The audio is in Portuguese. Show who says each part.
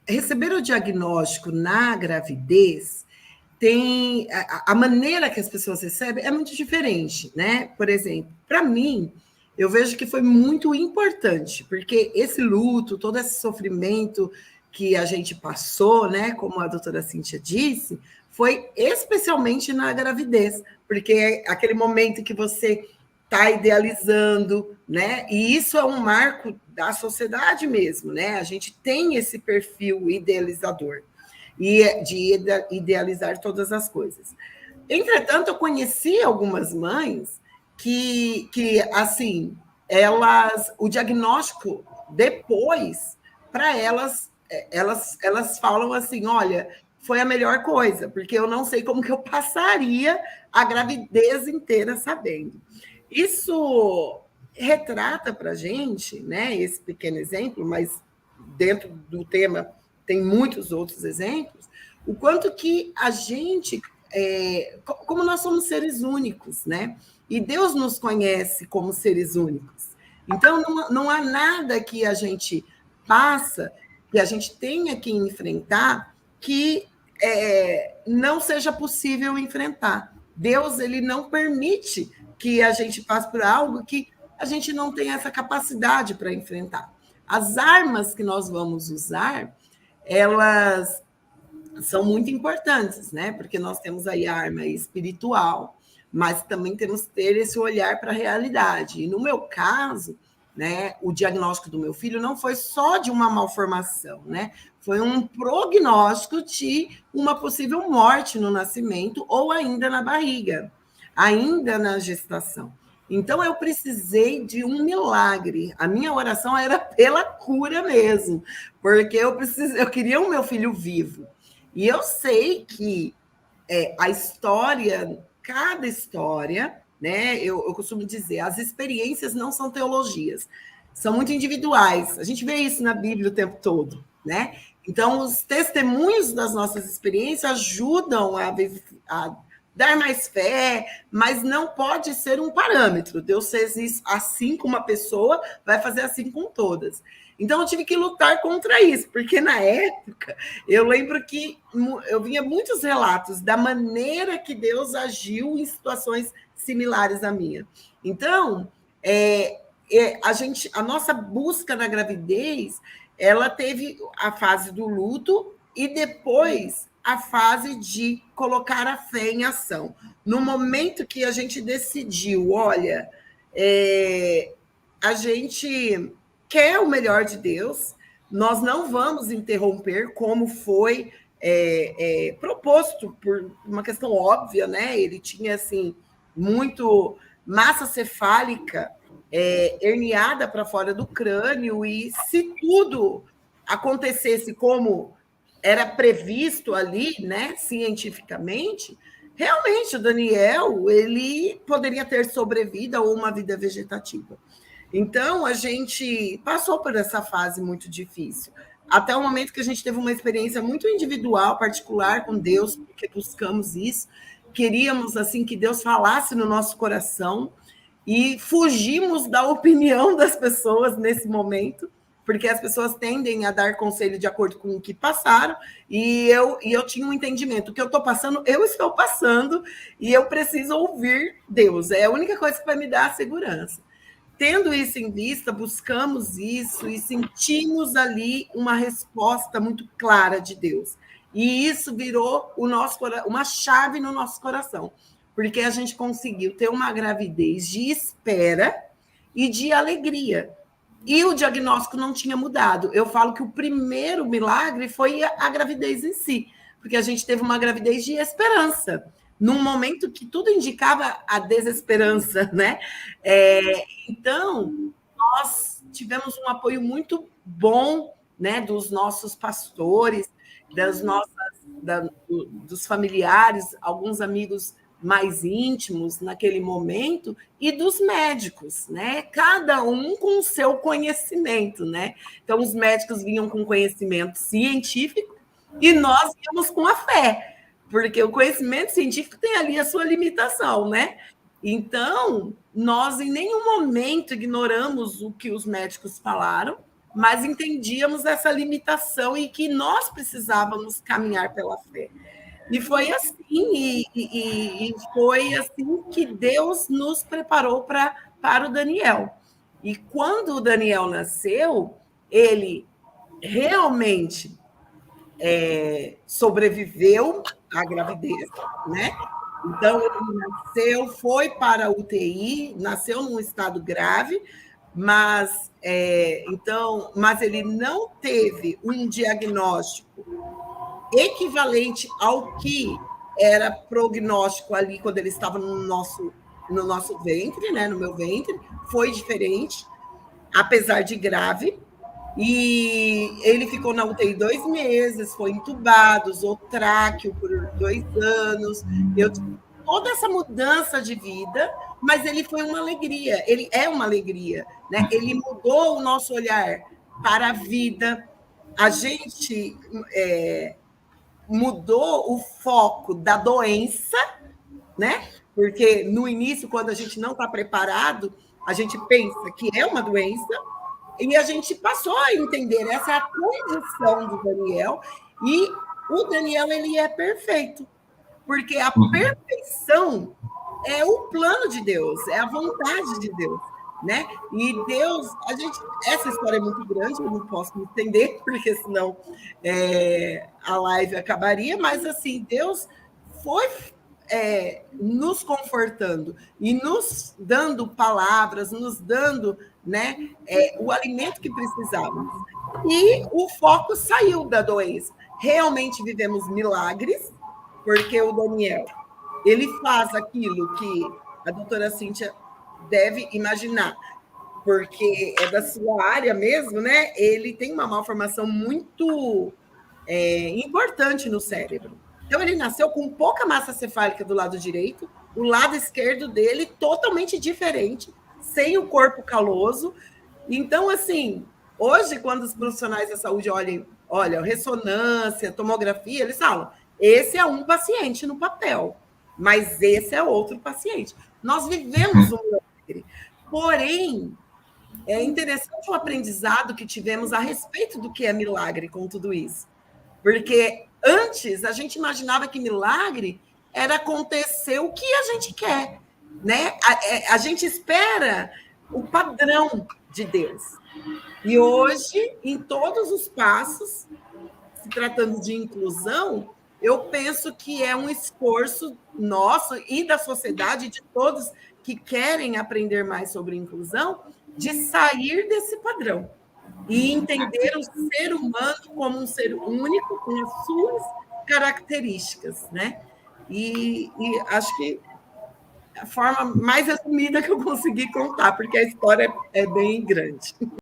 Speaker 1: Receber o diagnóstico na gravidez tem a maneira que as pessoas recebem é muito diferente, né? Por exemplo, para mim, eu vejo que foi muito importante, porque esse luto, todo esse sofrimento que a gente passou, né? Como a doutora Cíntia disse, foi especialmente na gravidez, porque é aquele momento que você está idealizando, né? E isso é um marco da sociedade mesmo, né? A gente tem esse perfil idealizador e de idealizar todas as coisas. Entretanto, eu conheci algumas mães que assim, o diagnóstico depois, para elas falam assim, olha, foi a melhor coisa, porque eu não sei como que eu passaria a gravidez inteira sabendo. Isso retrata para a gente, né, esse pequeno exemplo, mas dentro do tema tem muitos outros exemplos, o quanto que a gente, como nós somos seres únicos, né? E Deus nos conhece como seres únicos. Então, não há nada que a gente passa, que a gente tenha que enfrentar, que não seja possível enfrentar. Deus, ele não permite que a gente passe por algo que a gente não tem essa capacidade para enfrentar. As armas que nós vamos usar, elas são muito importantes, né? Porque nós temos aí a arma espiritual, mas também temos que ter esse olhar para a realidade. E no meu caso, né, o diagnóstico do meu filho não foi só de uma malformação, né? Foi um prognóstico de uma possível morte no nascimento ou ainda na barriga, ainda na gestação. Então eu precisei de um milagre. A minha oração era pela cura mesmo, porque eu queria o meu filho vivo. E eu sei que a história, cada história, né? Eu costumo dizer, as experiências não são teologias, são muito individuais. A gente vê isso na Bíblia o tempo todo, né? Então, os testemunhos das nossas experiências ajudam a dar mais fé, mas não pode ser um parâmetro. Deus fez isso assim com uma pessoa, vai fazer assim com todas. Então, eu tive que lutar contra isso, porque na época eu lembro que eu vinha muitos relatos da maneira que Deus agiu em situações similares à minha. Então, a nossa busca na gravidez, ela teve a fase do luto e depois a fase de colocar a fé em ação. No momento que a gente decidiu, olha, a gente quer o melhor de Deus, nós não vamos interromper, como foi proposto por uma questão óbvia, né? Ele tinha assim muito massa cefálica herniada para fora do crânio, e se tudo acontecesse como era previsto ali, né, cientificamente, realmente o Daniel ele poderia ter sobrevida ou uma vida vegetativa. Então, a gente passou por essa fase muito difícil, até o momento que a gente teve uma experiência muito individual, particular com Deus, porque buscamos isso, queríamos assim que Deus falasse no nosso coração e fugimos da opinião das pessoas nesse momento, porque as pessoas tendem a dar conselho de acordo com o que passaram, e eu tinha um entendimento, o que eu estou passando, eu estou passando, e eu preciso ouvir Deus, é a única coisa que vai me dar a segurança. Tendo isso em vista, buscamos isso e sentimos ali uma resposta muito clara de Deus. E isso virou uma chave no nosso coração, porque a gente conseguiu ter uma gravidez de espera e de alegria. E o diagnóstico não tinha mudado. Eu falo que o primeiro milagre foi a gravidez em si, porque a gente teve uma gravidez de esperança, num momento que tudo indicava a desesperança, né? Então, nós tivemos um apoio muito bom, né, dos nossos pastores, dos familiares, alguns amigos mais íntimos naquele momento, e dos médicos, né? Cada um com o seu conhecimento, né? Então, os médicos vinham com conhecimento científico e nós íamos com a fé, porque o conhecimento científico tem ali a sua limitação, né? Então, nós em nenhum momento ignoramos o que os médicos falaram, mas entendíamos essa limitação e que nós precisávamos caminhar pela fé. E foi assim, e foi assim que Deus nos preparou para o Daniel. E quando o Daniel nasceu, ele realmente sobreviveu à gravidez, né? Então, ele nasceu, foi para a UTI, nasceu num estado grave, mas mas ele não teve um diagnóstico equivalente ao que era prognóstico ali quando ele estava no nosso ventre, né, no meu ventre, foi diferente, apesar de grave. E ele ficou na UTI 2 meses, foi entubado, usou tráqueo por 2 anos. Eu tive toda essa mudança de vida, mas ele foi uma alegria, ele é uma alegria, né? Ele mudou o nosso olhar para a vida. A gente mudou o foco da doença, né? Porque no início, quando a gente não está preparado, a gente pensa que é uma doença, e a gente passou a entender essa é a condição do Daniel, e o Daniel ele é perfeito, porque a perfeição é o plano de Deus, é a vontade de Deus, né? E Deus, essa história é muito grande, eu não posso me entender, porque senão a live acabaria, mas assim, Deus foi nos confortando e nos dando palavras, nos dando, né, o alimento que precisávamos. E o foco saiu da doença. Realmente vivemos milagres, porque o Daniel, ele faz aquilo que a doutora Cíntia deve imaginar, porque é da sua área mesmo, né? Ele tem uma malformação muito importante no cérebro. Então, ele nasceu com pouca massa cefálica do lado direito, o lado esquerdo dele totalmente diferente, sem o corpo caloso. Então, assim, hoje, quando os profissionais da saúde olham ressonância, tomografia, eles falam, esse é um paciente no papel, mas esse é outro paciente. Nós vivemos um milagre. Porém, é interessante o aprendizado que tivemos a respeito do que é milagre com tudo isso. Porque antes a gente imaginava que milagre era acontecer o que a gente quer, né? A gente espera o padrão de Deus. E hoje, em todos os passos, se tratando de inclusão, eu penso que é um esforço nosso e da sociedade, de todos que querem aprender mais sobre inclusão, de sair desse padrão e entender o ser humano como um ser único, com as suas características, né? E acho que a forma mais resumida que eu consegui contar, porque a história é bem grande.